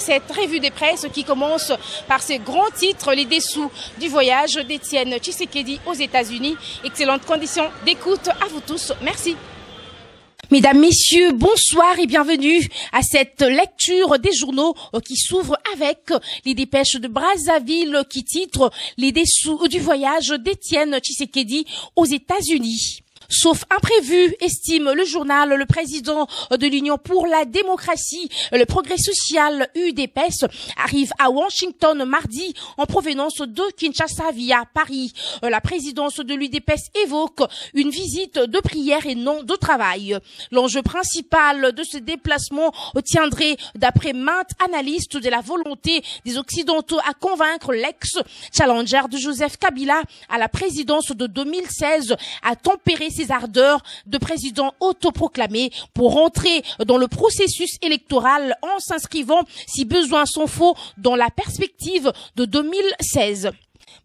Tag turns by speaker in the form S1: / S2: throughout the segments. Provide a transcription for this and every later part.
S1: cette revue des presses qui commence par ces grands titres, les dessous du voyage d'Étienne Tshisekedi aux États-Unis. Excellentes conditions d'écoute à vous tous. Merci. Mesdames, Messieurs, bonsoir et bienvenue à cette lecture des journaux qui s'ouvre avec les dépêches de Brazzaville qui titrent les dessous du voyage d'Étienne Tshisekedi aux États-Unis. Sauf imprévu, estime le journal, le président de l'Union pour la démocratie, le progrès social, UDPS, arrive à Washington mardi en provenance de Kinshasa via Paris. La présidence de l'UDPS évoque une visite de prière et non de travail. L'enjeu principal de ce déplacement tiendrait, d'après maintes analystes, de la volonté des Occidentaux à convaincre l'ex-challenger de Joseph Kabila à la présidence de 2016 à tempérer ses ardeurs de président autoproclamé pour entrer dans le processus électoral en s'inscrivant, si besoin s'en faut, dans la perspective de 2016.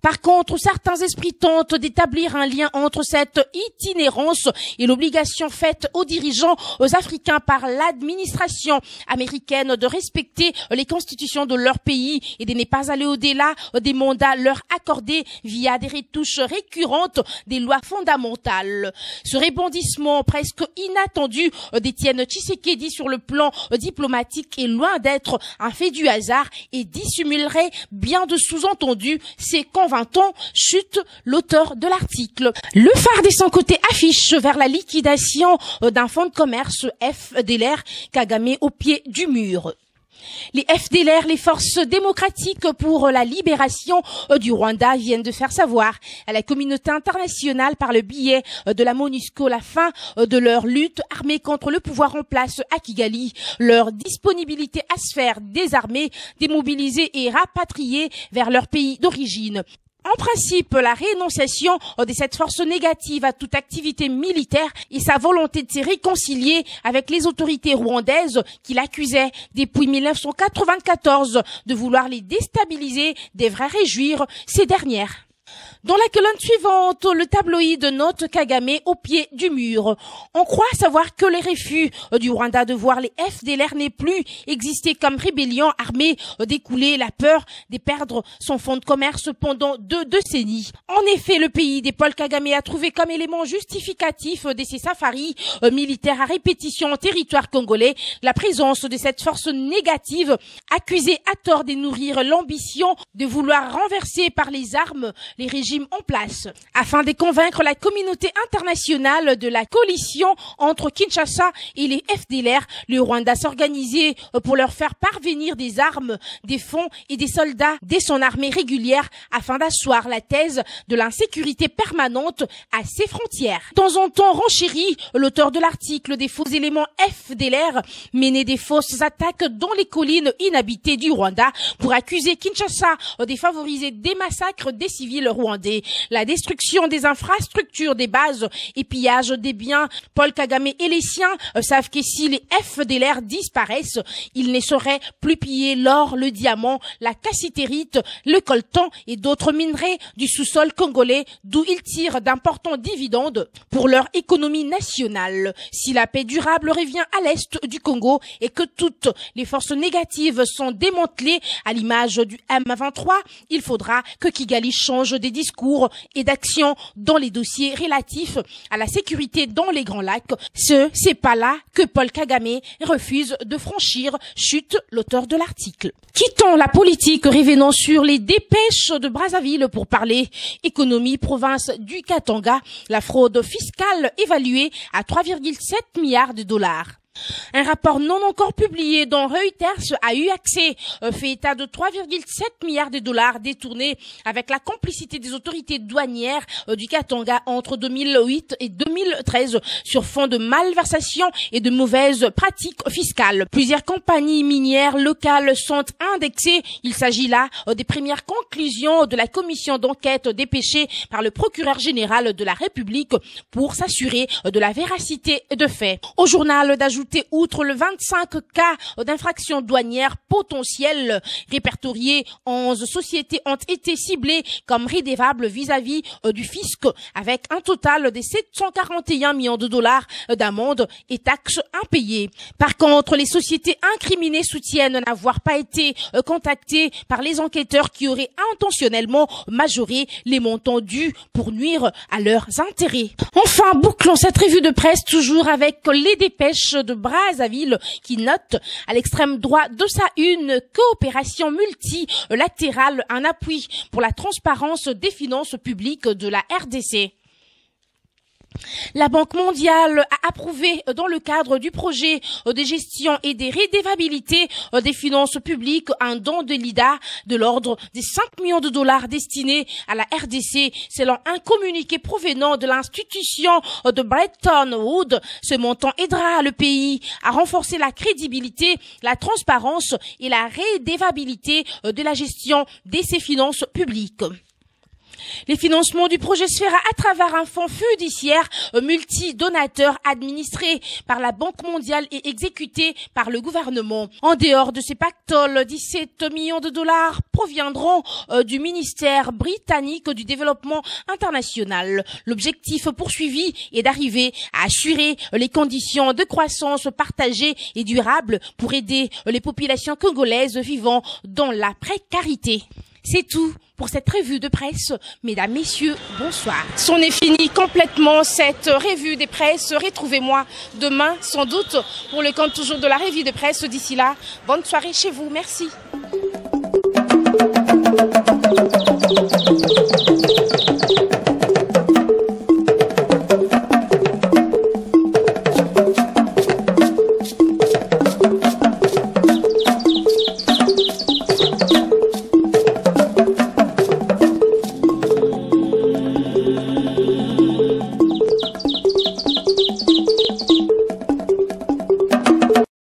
S1: Par contre, certains esprits tentent d'établir un lien entre cette itinérance et l'obligation faite aux dirigeants africains par l'administration américaine de respecter les constitutions de leur pays et de ne pas aller au-delà des mandats leur accordés via des retouches récurrentes des lois fondamentales. Ce rebondissement presque inattendu d'Étienne Tshisekedi sur le plan diplomatique est loin d'être un fait du hasard et dissimulerait bien de sous-entendus. C'est qu'en 20 ans, chute l'auteur de l'article. Le phare de son côté affiche vers la liquidation d'un fonds de commerce FDLR, Kagame au pied du mur. Les FDLR, les forces démocratiques pour la libération du Rwanda, viennent de faire savoir à la communauté internationale par le biais de la MONUSCO la fin de leur lutte armée contre le pouvoir en place à Kigali, leur disponibilité à se faire désarmer, démobiliser et rapatrier vers leur pays d'origine. En principe, la réénonciation de cette force négative à toute activité militaire et sa volonté de se réconcilier avec les autorités rwandaises qui l'accusaient depuis 1994 de vouloir les déstabiliser devrait réjouir ces dernières. Dans la colonne suivante, le tabloïd note Kagame au pied du mur. On croit savoir que les refus du Rwanda de voir les FDLR n'aient plus existé comme rébellion armée d'écouler la peur de perdre son fonds de commerce pendant 2 décennies. En effet, le pays des Paul Kagame a trouvé comme élément justificatif de ses safaris militaires à répétition en territoire congolais la présence de cette force négative accusée à tort de nourrir l'ambition de vouloir renverser par les armes les régimes en place. Afin de convaincre la communauté internationale de la coalition entre Kinshasa et les FDLR, le Rwanda s'organisait pour leur faire parvenir des armes, des fonds et des soldats dès son armée régulière afin d'asseoir la thèse de l'insécurité permanente à ses frontières. De temps en temps renchéri, l'auteur de l'article des faux éléments FDLR menait des fausses attaques dans les collines inhabitées du Rwanda pour accuser Kinshasa de favoriser des massacres des civils rwandais, la destruction des infrastructures, des bases et pillage des biens. Paul Kagame et les siens savent que si les FDLR disparaissent, ils ne sauraient plus piller l'or, le diamant, la cassitérite, le coltan et d'autres minerais du sous-sol congolais, d'où ils tirent d'importants dividendes pour leur économie nationale. Si la paix durable revient à l'est du Congo et que toutes les forces négatives sont démantelées à l'image du M23, il faudra que Kigali change des discours et d'actions dans les dossiers relatifs à la sécurité dans les Grands Lacs. C'est pas là que Paul Kagame refuse de franchir, chute l'auteur de l'article. Quittons la politique, revenons sur les dépêches de Brazzaville pour parler économie, province du Katanga, la fraude fiscale évaluée à 3,7 milliards de dollars. Un rapport non encore publié dont Reuters a eu accès fait état de 3,7 milliards de dollars détournés avec la complicité des autorités douanières du Katanga entre 2008 et 2013 sur fond de malversation et de mauvaises pratiques fiscales. Plusieurs compagnies minières locales sont indexées. Il s'agit là des premières conclusions de la commission d'enquête dépêchée par le procureur général de la République pour s'assurer de la véracité de faits. Au journal d'ajouter ajouté, outre le 25 cas d'infractions douanières potentielles répertoriées, 11 sociétés ont été ciblées comme redevables vis-à-vis du fisc, avec un total de 741 millions de dollars d'amendes et taxes impayées. Par contre, les sociétés incriminées soutiennent n'avoir pas été contactées par les enquêteurs qui auraient intentionnellement majoré les montants dus pour nuire à leurs intérêts. Enfin, bouclons cette revue de presse toujours avec les dépêches de Brazzaville qui note à l'extrême droit de sa une coopération multilatérale, un appui pour la transparence des finances publiques de la RDC. La Banque mondiale a approuvé dans le cadre du projet de gestion et des redevabilités des finances publiques un don de l'IDA de l'ordre des 5 millions de dollars destinés à la RDC, selon un communiqué provenant de l'institution de Bretton Woods. Ce montant aidera le pays à renforcer la crédibilité, la transparence et la redevabilité de la gestion de ses finances publiques. Les financements du projet se fera à travers un fonds fiduciaire multidonateur administré par la Banque mondiale et exécuté par le gouvernement. En dehors de ces pactoles, 17 millions de dollars proviendront du ministère britannique du développement international. L'objectif poursuivi est d'arriver à assurer les conditions de croissance partagée et durable pour aider les populations congolaises vivant dans la précarité. C'est tout pour cette revue de presse. Mesdames, messieurs, bonsoir. C'en est fini complètement cette revue des presses. Retrouvez-moi demain, sans doute, pour le compte toujours de la revue de presse. D'ici là, bonne soirée chez vous. Merci.